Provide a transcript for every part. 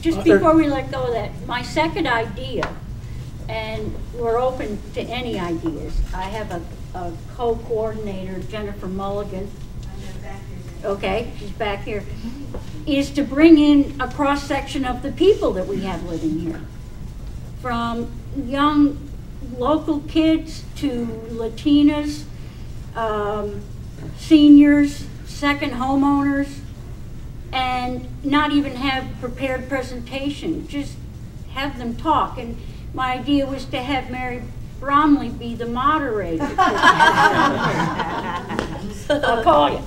just before we let go of that, my second idea, and we're open to any ideas. I have a co-coordinator, Jennifer Mulligan. Okay, she's back here. Is to bring in a cross-section of the people that we have living here. From young local kids to Latinas, seniors, second homeowners, and not even have prepared presentation, just have them talk. And my idea was to have Mary Bromley be the moderator. I'll call you.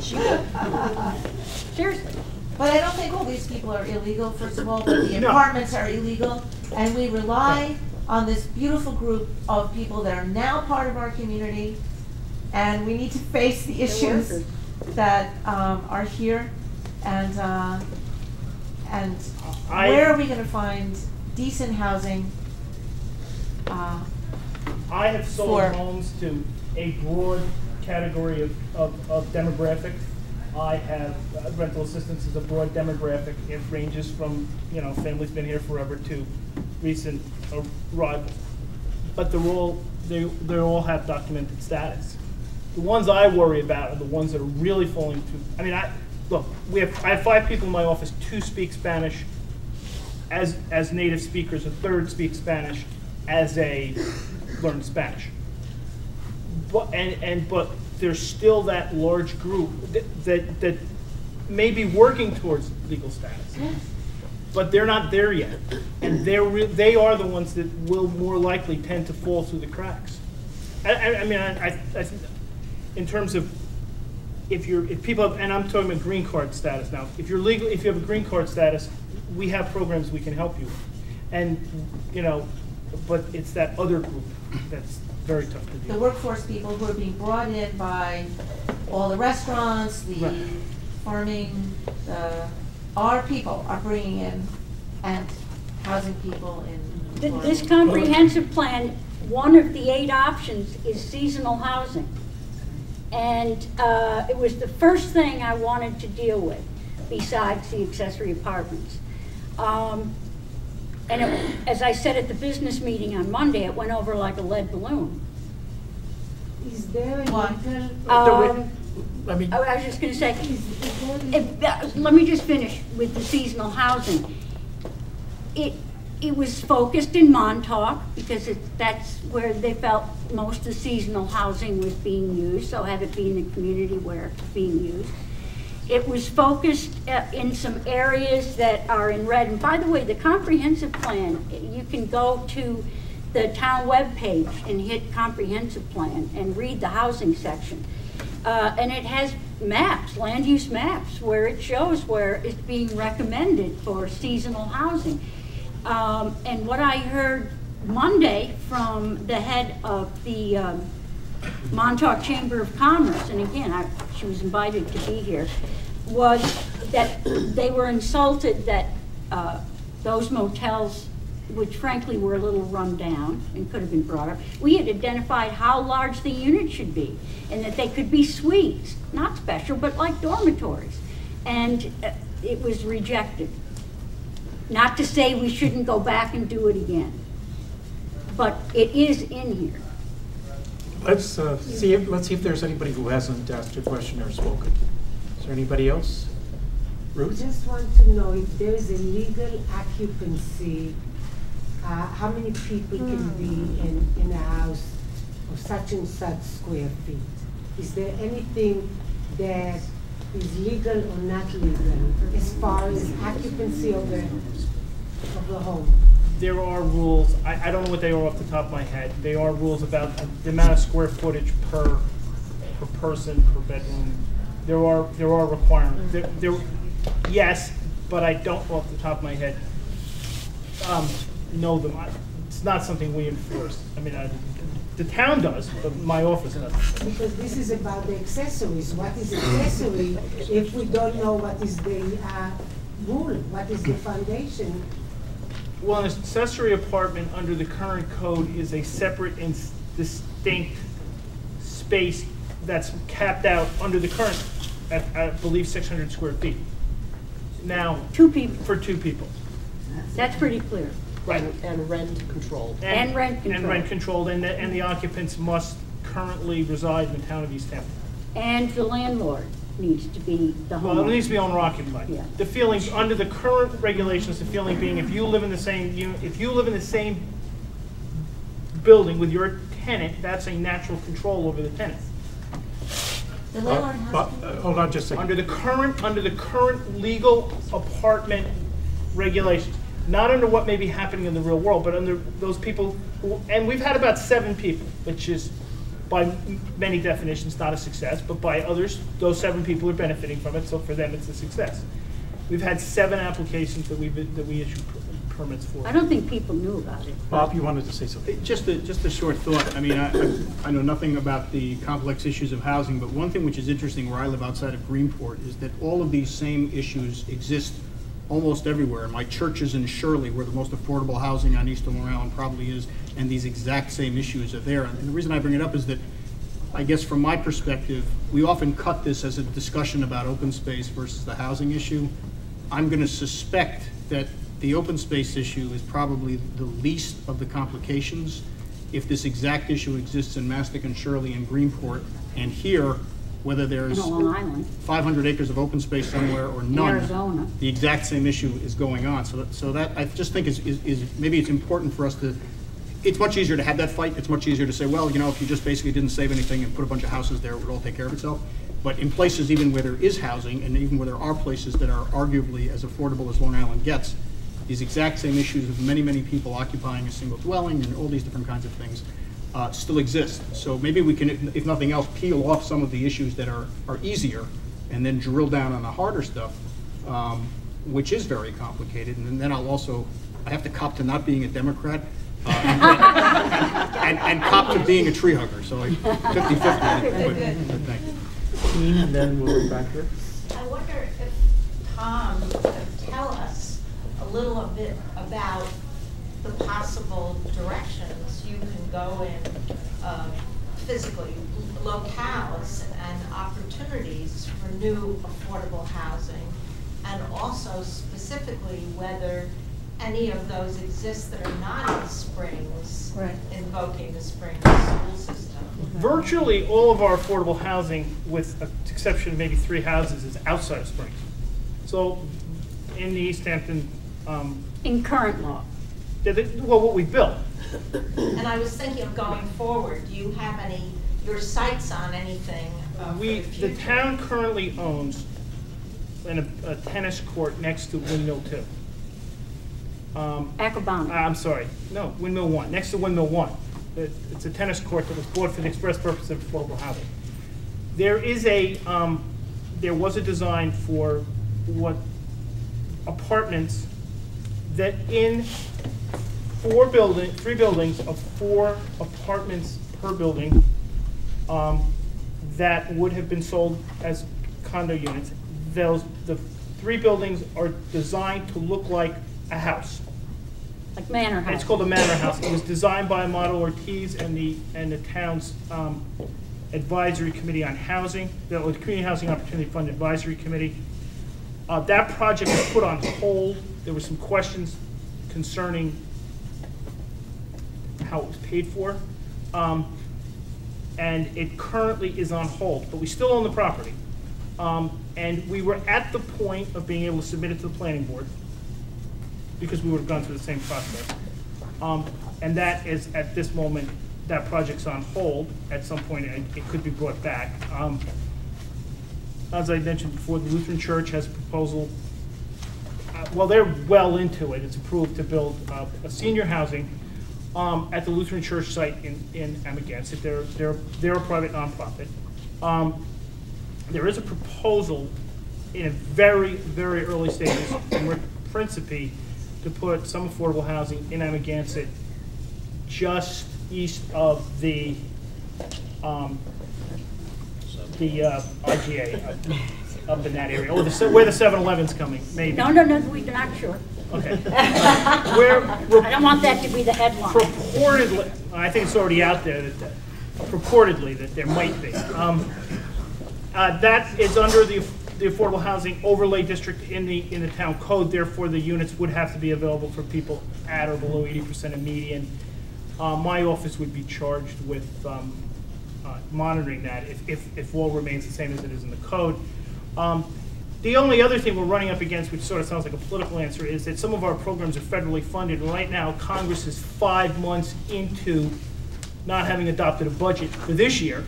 Seriously. But I don't think all these people are illegal, first of all, but the apartments are illegal, and we rely on this beautiful group of people that are now part of our community, and we need to face the issues that are here, and where are we going to find decent housing? I have sold homes to a broad category of demographics. I have rental assistance is a broad demographic. It ranges from, you know, family's been here forever to recent arrivals. But they all have documented status. The ones I worry about are the ones that are really falling through. I mean, I have 5 people in my office. 2 speak Spanish as native speakers. A third speaks Spanish as a learned Spanish. But there's still that large group that may be working towards legal status, but they're not there yet, and they are the ones that will more likely tend to fall through the cracks. I mean, I think in terms of if people have, and I'm talking about green card status now. If you're legal, if you have a green card status, we have programs we can help you with, and you know, but it's that other group that's very tough to deal. The workforce people who are being brought in by all the restaurants, the farming, our people are bringing in and housing people in. This comprehensive plan, one of the 8 options is seasonal housing. And it was the first thing I wanted to deal with besides the accessory apartments. And as I said at the business meeting on Monday, it went over like a lead balloon. Is there a legal? I was just going to say, let me just finish with the seasonal housing. It was focused in Montauk because that's where they felt most of the seasonal housing was being used, so have it be in the community where it's being used. It was focused in some areas that are in red. And by the way, the comprehensive plan, you can go to the town webpage and hit comprehensive plan and read the housing section. And it has maps, land use maps, where it shows where it's being recommended for seasonal housing. And what I heard Monday from the head of the Montauk Chamber of Commerce, and again, she was invited to be here, was that they were insulted that those motels, which frankly were a little run down and could have been brought up, we had identified how large the unit should be and that they could be suites, not special, but like dormitories. And it was rejected. Not to say we shouldn't go back and do it again, but it is in here. Let's see if there's anybody who hasn't asked a question or spoken. Is there anybody else? Ruth? I just want to know if there is a legal occupancy, how many people can be in a house of such and such square feet? Is there anything that is legal or not legal as far as occupancy of the home? There are rules. I don't know what they are off the top of my head. There are rules about the amount of square footage per person, per bedroom. There are requirements. Yes, but I don't off the top of my head know them. It's not something we enforce. I mean, the town does, but my office doesn't. Because this is about the accessories. What is accessory if we don't know what is the rule? What is the foundation? Well, an accessory apartment under the current code is a separate and distinct space that's capped out under the current, I believe, 600 square feet. Now, 2 people. For 2 people. That's pretty clear. Right. And rent controlled. And rent controlled. And rent controlled, and the occupants must currently reside in the town of East Hampton. And the landlord needs to be the homeowner. Well, it needs to be owner occupied. Yeah. The feelings, under the current regulations, the feeling being if you live in the same building with your tenant, that's a natural control over the tenant. The landlord has to. Hold on just a second. Under the current legal apartment regulations, not under what may be happening in the real world, but under those people who, and we've had about 7 people, which is by many definitions not a success, but by others, those 7 people are benefiting from it, so for them it's a success. We've had 7 applications that we issued permits for. I don't think people knew about it. Bob, you wanted to say something? Just a short thought. I mean, I know nothing about the complex issues of housing, but one thing which is interesting where I live outside of Greenport is that all of these same issues exist almost everywhere. My church is in Shirley, where the most affordable housing on East Long Island probably is, and these exact same issues are there. And the reason I bring it up is that, I guess from my perspective, we often cut this as a discussion about open space versus the housing issue. I'm going to suspect that the open space issue is probably the least of the complications. If this exact issue exists in Mastic and Shirley and Greenport, and here, whether there's In Long Island. 500 acres of open space somewhere or none, Arizona. the exact same issue is going on. So that I just think is maybe it's important for us to. It's much easier to have that fight. It's much easier to say, well, you know, if you just basically didn't save anything and put a bunch of houses there, it would all take care of itself. But in places even where there is housing, and even where there are places that are arguably as affordable as Long Island gets, these exact same issues of many, many people occupying a single dwelling and all these different kinds of things still exist. So maybe we can, if nothing else, peel off some of the issues that are easier and then drill down on the harder stuff, which is very complicated. And then I have to cop to not being a Democrat and cop to being a tree hugger. So 50-50. But thank you. And then we'll go back here. I wonder if Tom could tell us a little bit about the possible directions you can go in physically, locales and opportunities for new affordable housing, and also specifically whether any of those exist that are not in Springs, Right. invoking the Springs school system. Virtually all of our affordable housing, with the exception of maybe 3 houses, is outside of Springs. So in the East Hampton, In current law. what we built. And I was thinking of going forward, do you have your sights on anything for the future? The town currently owns a tennis court next to Windmill 2. Acrobatic. I'm sorry, no, Windmill 1, next to Windmill 1. It's a tennis court that was bought for the express purpose of affordable housing. There was a design for what apartments that in 3 buildings of 4 apartments per building that would have been sold as condo units. The 3 buildings are designed to look like a house. Like manor house. It's called a manor house. It was designed by Model Ortiz and the town's advisory committee on housing, the Community Housing Opportunity Fund Advisory Committee. That project was put on hold. There were some questions concerning how it was paid for. And it currently is on hold, but we still own the property. And we were at the point of being able to submit it to the planning board, because we would have gone through the same process. And that is, at this moment, that project's on hold. At some point, it could be brought back. As I mentioned before, the Lutheran Church has a proposal. Well, they're well into it. It's approved to build a senior housing at the Lutheran Church site in Amagansett. They're a private nonprofit. There is a proposal in a very, very early stages from Rick Principe to put some affordable housing in Amagansett, just east of the IGA, up in that area, or where the 7-Eleven's coming, maybe. No, we're not sure. Okay. I don't want that to be the headline. Purportedly, I think it's already out there purportedly that there might be. That is under the the affordable housing overlay district in the town code. Therefore, the units would have to be available for people at or below 80% of median. My office would be charged with monitoring that if all remains the same as it is in the code. The only other thing we're running up against, which sort of sounds like a political answer, is that some of our programs are federally funded. And right now, Congress is 5 months into not having adopted a budget for this year.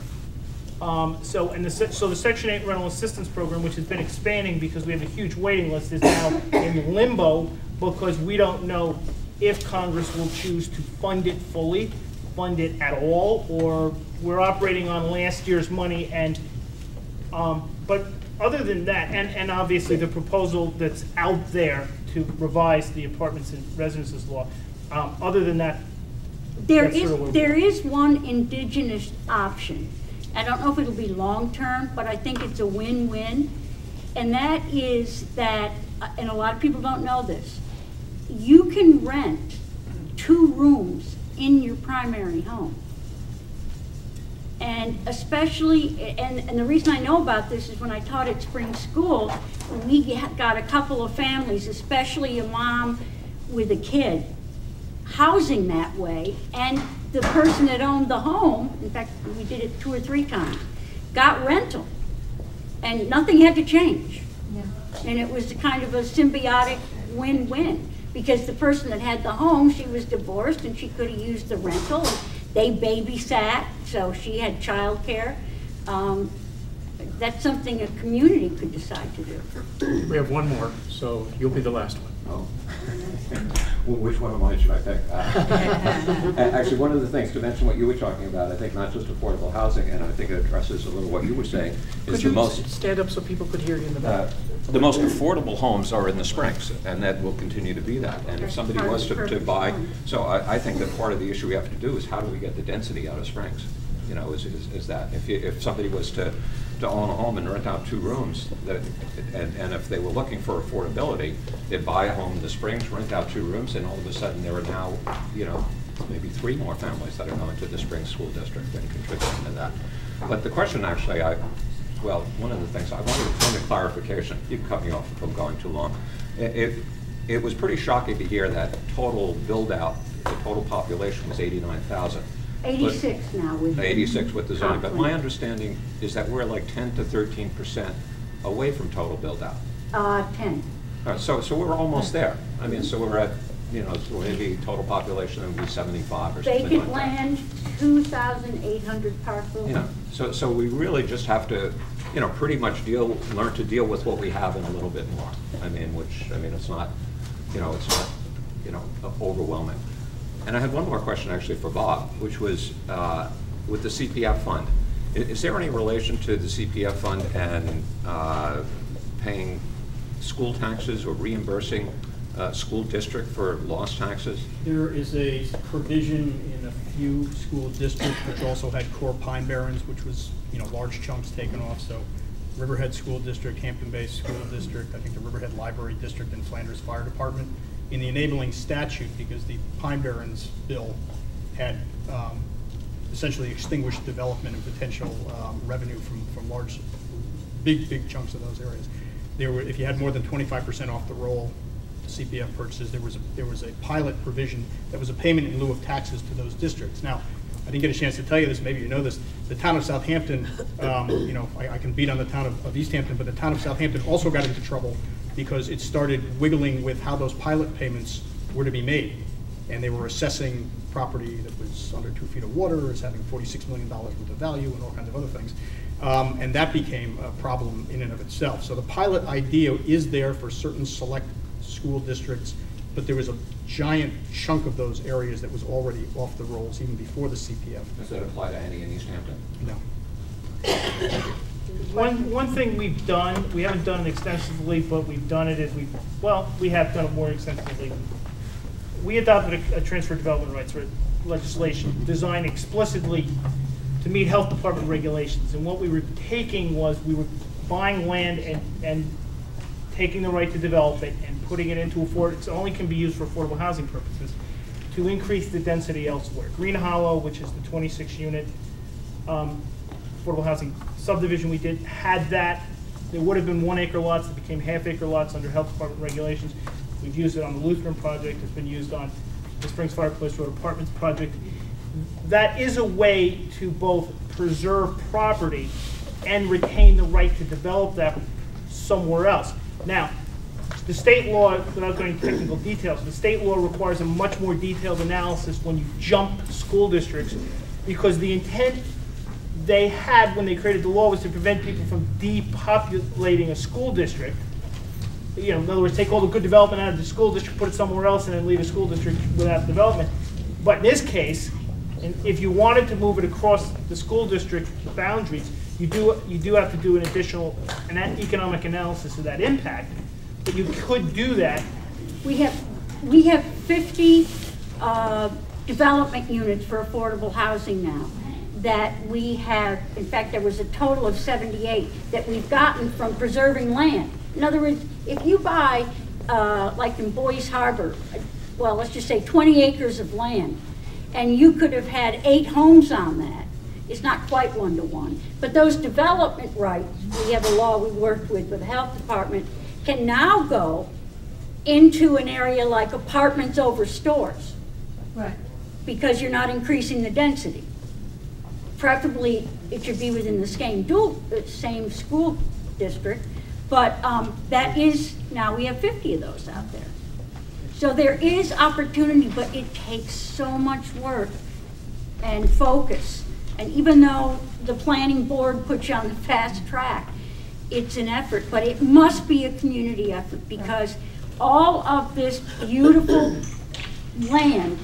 So the Section 8 rental assistance program, which has been expanding because we have a huge waiting list, is now in limbo because we don't know if Congress will choose to fund it fully, fund it at all, or we're operating on last year's money. And but other than that, and obviously the proposal that's out there to revise the apartments and residences law, other than that, there is one indigenous option. I don't know if it'll be long-term, but I think it's a win-win. And that is that, and a lot of people don't know this, you can rent 2 rooms in your primary home. And especially, and the reason I know about this is when I taught at Spring School, we got a couple of families, especially a mom with a kid, housing that way, and the person that owned the home, in fact, we did it 2 or 3 times, got rental, and nothing had to change. Yeah. And it was kind of a symbiotic win-win, because the person that had the home, she was divorced, and she could have used the rental. They babysat, so she had childcare. That's something a community could decide to do. We have one more, so you'll be the last one. Oh. Well, which one of mine should I pick? Actually, one of the things, to mention what you were talking about, I think not just affordable housing, and I think it addresses a little what you were saying, is Could you stand up so people could hear you in the back? The most affordable homes are in the Springs, and that will continue to be that. And if somebody was to buy, so I think that part of the issue we have to do is how do we get the density out of Springs? You know, is that if somebody was to own a home and rent out 2 rooms, and if they were looking for affordability, they'd buy a home in the Springs, rent out 2 rooms, and all of a sudden there are now, you know, maybe 3 more families that are going to the Springs School District and contributing to that. But the question actually, well, one of the things I wanted to point a clarification. You can cut me off if I'm going too long. It was pretty shocking to hear that total build out, the total population was 89,000. 86 now with 86 with the zoning, but my understanding is that we're like 10 to 13% away from total build out. 10. So we're almost there. I mean, so we're at, you know, so maybe total population would be 75 or something Vacant like land, 2,800 parcels. Yeah. So we really just have to, you know, pretty much learn to deal with what we have and a little bit more. I mean, it's not, you know, overwhelming. And I had one more question actually for Bob, which was with the CPF fund. Is there any relation to the CPF fund and paying school taxes or reimbursing school district for lost taxes? There is a provision in a few school districts which also had core Pine Barrens, which was, you know, large chunks taken off. So Riverhead School District, Hampton Bay School District, I think the Riverhead Library District, and Flanders Fire Department. In the enabling statute, because the Pine Barrens bill had essentially extinguished development and potential revenue from large, big chunks of those areas. If you had more than 25% off the roll CPF purchases, there was a pilot provision that was a payment in lieu of taxes to those districts. Now, I didn't get a chance to tell you this, maybe you know this, the town of Southampton, you know, I can beat on the town of East Hampton, but the town of Southampton also got into trouble because it started wiggling with how those pilot payments were to be made. And they were assessing property that was under 2 feet of water as having $46 million worth of value and all kinds of other things. And that became a problem in and of itself. So the pilot idea is there for certain select school districts, but there was a giant chunk of those areas that was already off the rolls even before the CPF. Does that apply to any in East Hampton? No. One thing we've done, we haven't done it extensively, but we've done it as we have done it more extensively. We adopted a transfer development rights legislation designed explicitly to meet health department regulations. And what we were taking was we were buying land and taking the right to develop it and putting it into it only can be used for affordable housing purposes to increase the density elsewhere. Green Hollow, which is the 26 unit affordable housing subdivision we did, had that There would have been 1 acre lots that became half-acre lots under health department regulations. We've used it on the Lutheran project. It's been used on the Springs Fireplace Road Apartments project. That is a way to both preserve property and retain the right to develop that somewhere else. Now, the state law, without going into technical details, the state law requires a much more detailed analysis when you jump school districts, because the intent they had when they created the law was to prevent people from depopulating a school district. You know, in other words, take all the good development out of the school district, put it somewhere else, and then leave a school district without development. But in this case, if you wanted to move it across the school district boundaries, you do have to do an additional economic analysis of that impact. But you could do that. We have 50 development units for affordable housing now that we have. In fact, there was a total of 78 that we've gotten from preserving land. In other words, if you buy, like in Boys Harbor, well, let's just say 20 acres of land, and you could have had 8 homes on that. It's not quite 1-to-1, but those development rights, we have a law we worked with the health department, can now go into an area like apartments over stores. Right. Because you're not increasing the density. Preferably, it should be within the same school district, but that is, now we have 50 of those out there. So there is opportunity, but it takes so much work and focus. And even though the planning board puts you on the fast track, it's an effort, but it must be a community effort, because all of this beautiful land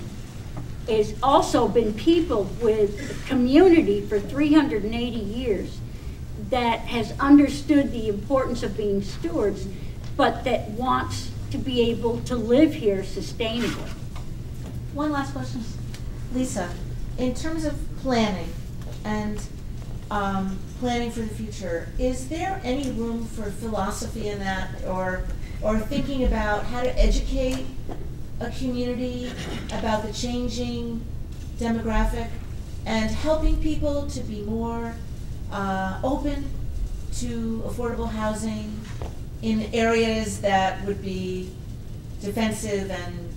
has also been peopled with a community for 380 years that has understood the importance of being stewards, but that wants to be able to live here sustainably. One last question. Lisa, in terms of planning and planning for the future, is there any room for philosophy in that, or thinking about how to educate a community about the changing demographic and helping people to be more open to affordable housing in areas that would be defensive and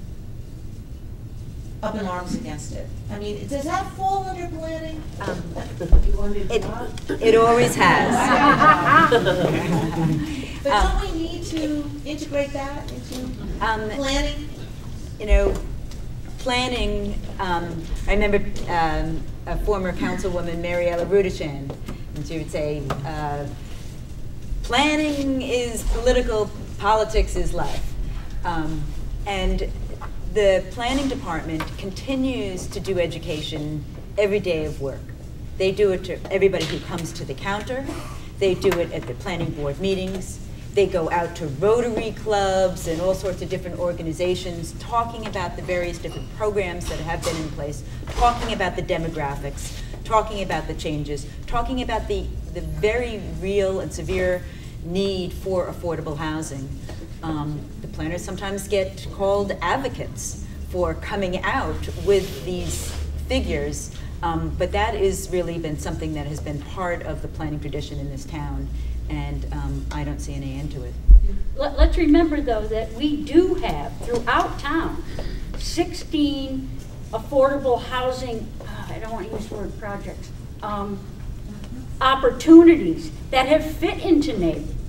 up in arms against it? I mean, does that fall under planning? It always has. But don't we need to integrate that into planning? You know, planning, I remember a former councilwoman, Mariella Rudishan, and she would say, planning is political, politics is life. And the planning department continues to do education every day of work. They do it to everybody who comes to the counter. They do it at the planning board meetings. They go out to Rotary clubs and all sorts of different organizations, talking about the various different programs that have been in place, talking about the demographics, talking about the changes, talking about the very real and severe need for affordable housing. The planners sometimes get called advocates for coming out with these figures, but that has really been something that has been part of the planning tradition in this town, and I don't see any end to it. Let's remember, though, that we do have throughout town 16 affordable housing, I don't want to use the word projects, opportunities that have fit into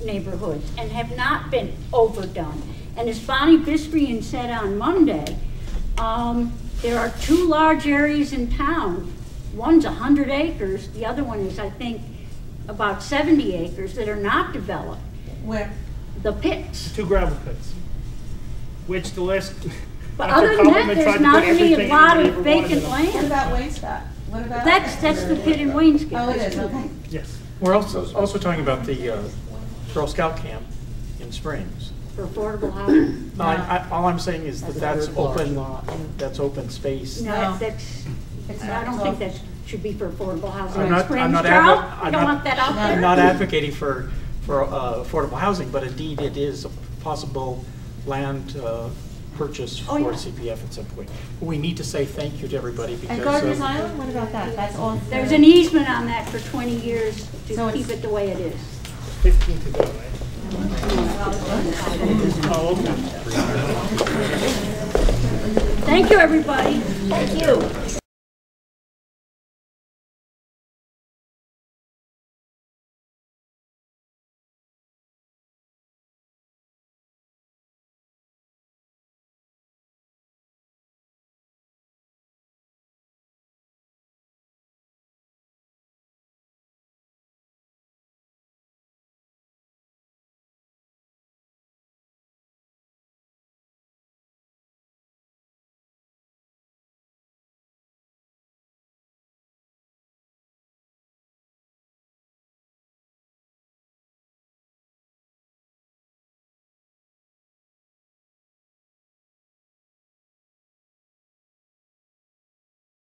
neighborhoods and have not been overdone. And as Bonnie Bistrian said on Monday, there are 2 large areas in town. One's 100 acres, the other one is, I think, about 70 acres that are not developed. Where? The pits. 2 gravel pits, which the last. But other than that, there's not really a lot of vacant What land. about Wainscott? What about? That's the pit in Waynescott. Oh, it is, okay. Yes. We're also talking about the Girl Scout camp in Springs. For affordable housing. All I'm saying is that that's open space. No, that's, I don't think that should be for affordable housing I'm in not, Springs. I'm not, Charles, advo- you don't want that out there? I'm not advocating for affordable housing, but indeed it is a possible land purchase for CPF at some point. We need to say thank you to everybody because. And Gardener's Island, what about that? That's all. There's an easement on that for 20 years to So keep it the way it is. 15 to go, right? Oh, okay. Thank you, everybody. Thank you.